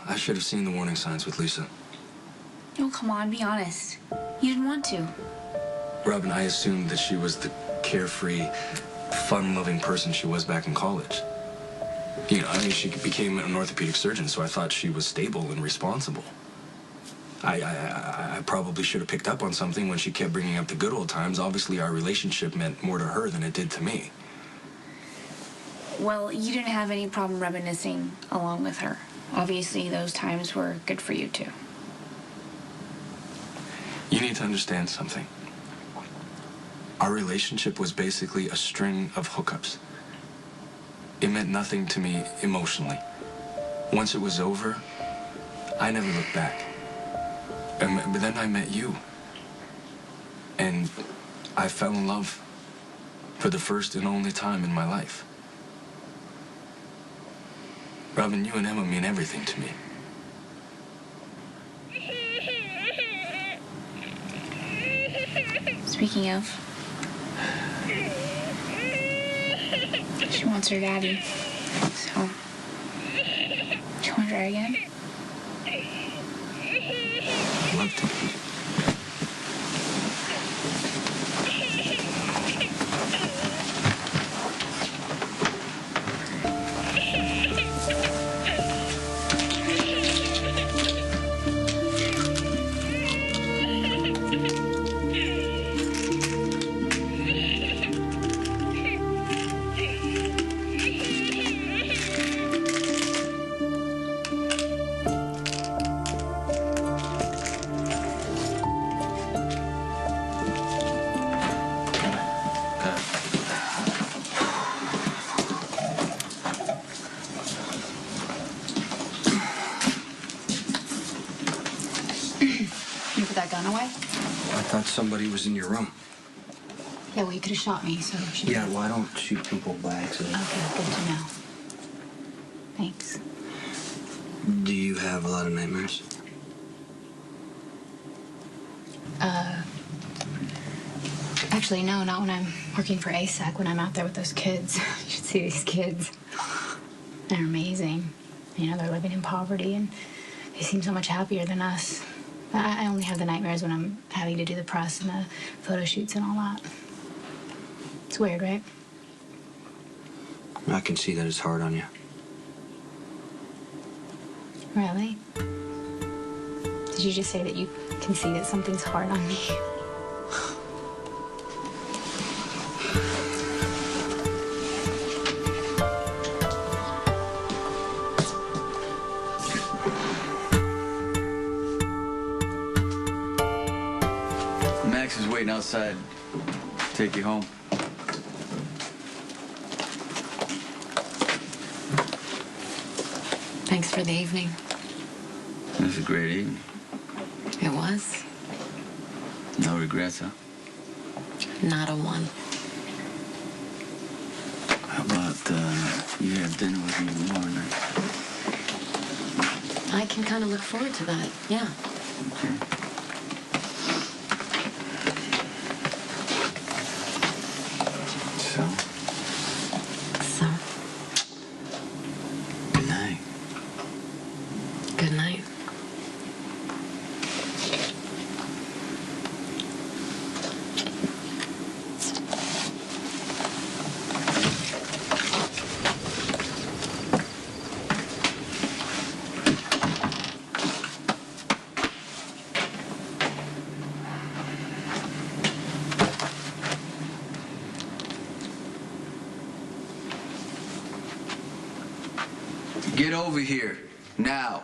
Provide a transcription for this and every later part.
I should have seen the warning signs with Lisa. Oh, come on, be honest. You didn't want to. Robin, I assumed that she was the carefree, fun-loving person she was back in college. You know, I mean, she became an orthopedic surgeon, so I thought she was stable and responsible. I probably should have picked up on something when she kept bringing up the good old times. Obviously, our relationship meant more to her than it did to me. Well, you didn't have any problem reminiscing along with her. Obviously, those times were good for you, too. You need to understand something. Our relationship was basically a string of hookups. It meant nothing to me emotionally. Once it was over, I never looked back. But then I met you. And I fell in love for the first and only time in my life. Robin, you and Emma mean everything to me. Speaking of, she wants her daddy. So, do you want to try again? I'd love to. You put that gun away? I thought somebody was in your room. Yeah, well, you could have shot me, so... Yeah, well, I don't shoot people by accident. Okay, good to know. Thanks. Do you have a lot of nightmares? Actually, no, not when I'm working for ASAC, when I'm out there with those kids. You should see these kids. They're amazing. You know, they're living in poverty, and they seem so much happier than us. I only have the nightmares when I'm having to do the press and the photo shoots and all that. It's weird, right? I can see that it's hard on you. Really? Did you just say that you can see that something's hard on me? Max is waiting outside. Take you home. Thanks for the evening. It was a great evening. It was? No regrets, huh? Not a one. How about you have dinner with me tomorrow night? I can kind of look forward to that, yeah. Okay. So? So, Good night. good night. Get over here. Now.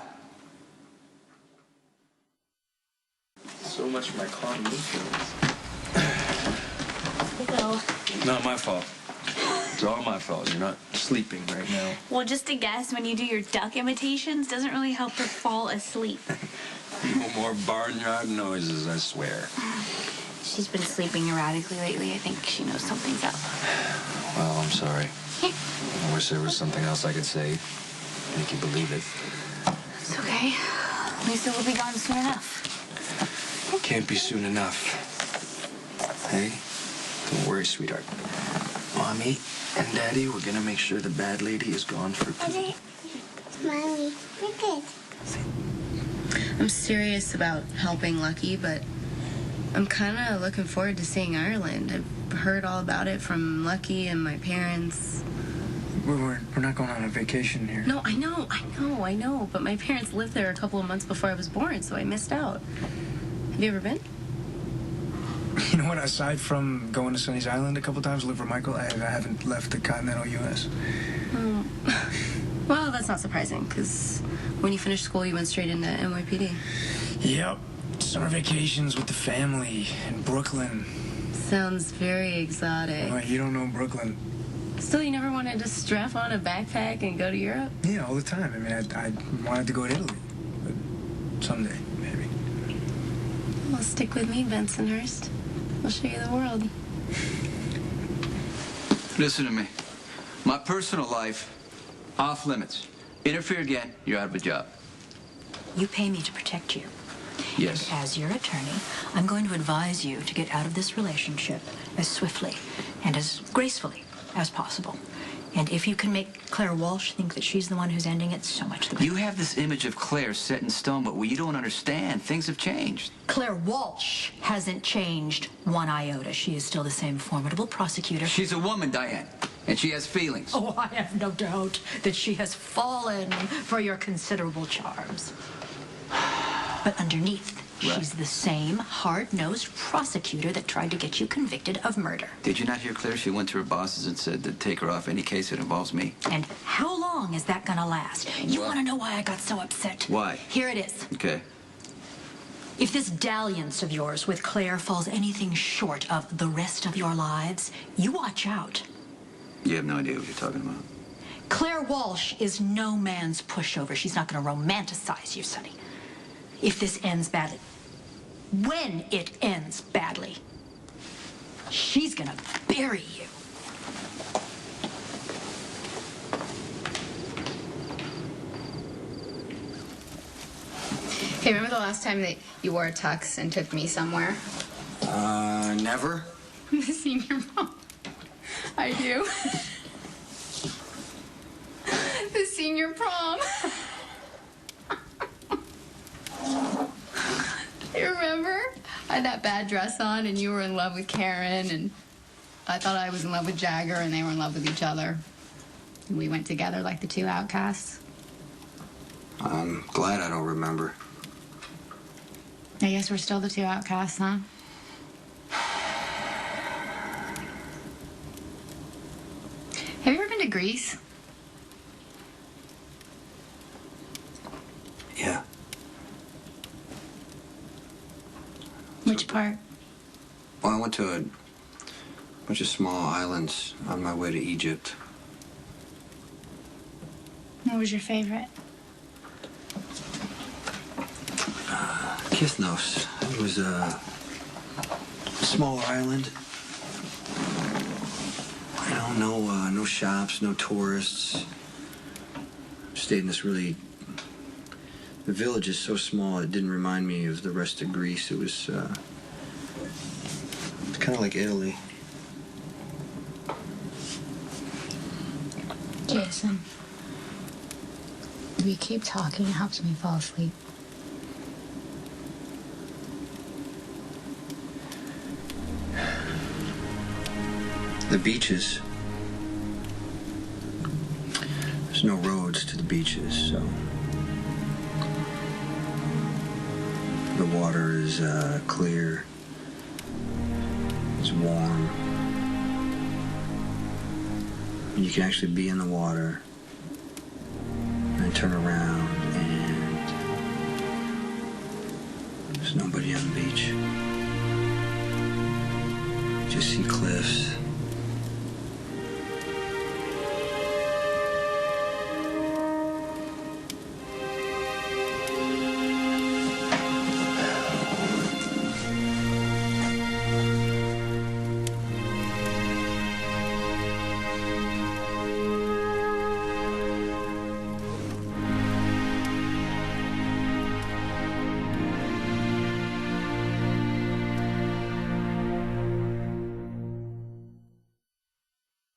So much for my calm mood feelings. Well, Not my fault. It's all my fault. You're not sleeping right now. well, just a guess, when you do your duck imitations, doesn't really help her fall asleep. No more barnyard noises, I swear. She's been sleeping erratically lately. I think she knows something's up. Well, I'm sorry. I wish there was something else I could say. Make you believe it. It's okay. Lisa will be gone soon enough. Can't be soon enough. Hey, don't worry, sweetheart. Mommy and Daddy, we're gonna make sure the bad lady is gone for good. Mommy, we're good. I'm serious about helping Lucky, but I'm kind of looking forward to seeing Ireland. I've heard all about it from Lucky and my parents. We're not going on a vacation here. No, I know. But my parents lived there a couple of months before I was born, so I missed out. Have you ever been? You know what? Aside from going to Sunny's Island a couple times, live for Michael, I haven't left the continental U.S. Well, that's not surprising, because when you finished school, you went straight into NYPD. Yep. Summer vacations with the family in Brooklyn. Sounds very exotic. Well, you don't know Brooklyn. Still, you never wanted to strap on a backpack and go to Europe? Yeah, all the time. I mean, I wanted to go to Italy. But someday, maybe. Well, stick with me, Bensonhurst. I'll show you the world. Listen to me. My personal life, off limits. Interfere again, you're out of a job. You pay me to protect you. Yes. And as your attorney, I'm going to advise you to get out of this relationship as swiftly and as gracefully as possible. And if you can make Claire Walsh think that she's the one who's ending it, so much the better. You have this image of Claire set in stone, but what you don't understand, things have changed. Claire Walsh hasn't changed one iota. She is still the same formidable prosecutor. She's a woman, Diane, and she has feelings. Oh, I have no doubt that she has fallen for your considerable charms. But underneath, Right. she's the same hard-nosed prosecutor that tried to get you convicted of murder. Did you not hear Claire? She went to her bosses and said to take her off any case that involves me. And how long is that gonna last? You Well- want to know why I got so upset? Why? Here it is. Okay. If this dalliance of yours with Claire falls anything short of the rest of your lives, you watch out. You have no idea what you're talking about. Claire Walsh is no man's pushover. She's not gonna romanticize you, Sonny. If this ends badly, when it ends badly, she's gonna bury you. Hey, remember the last time that you wore a tux and took me somewhere? Never? The senior prom. I do. The senior prom. You remember? I had that bad dress on and you were in love with Karen and I thought I was in love with Jagger and they were in love with each other. And we went together like the two outcasts. I'm glad I don't remember. I guess we're still the two outcasts, huh? Have you ever been to Greece? Yeah. Which part? Well, I went to a bunch of small islands on my way to Egypt. What was your favorite? Kithnos. It was a smaller island. You know, no shops, no tourists. Stayed in this really... The village is so small, it didn't remind me of the rest of Greece. It was kind of like Italy. Jason. If you keep talking, it helps me fall asleep. The beaches. There's no roads to the beaches, so... The water is clear. It's warm. You can actually be in the water turn around and there's nobody on the beach. Just see cliffs.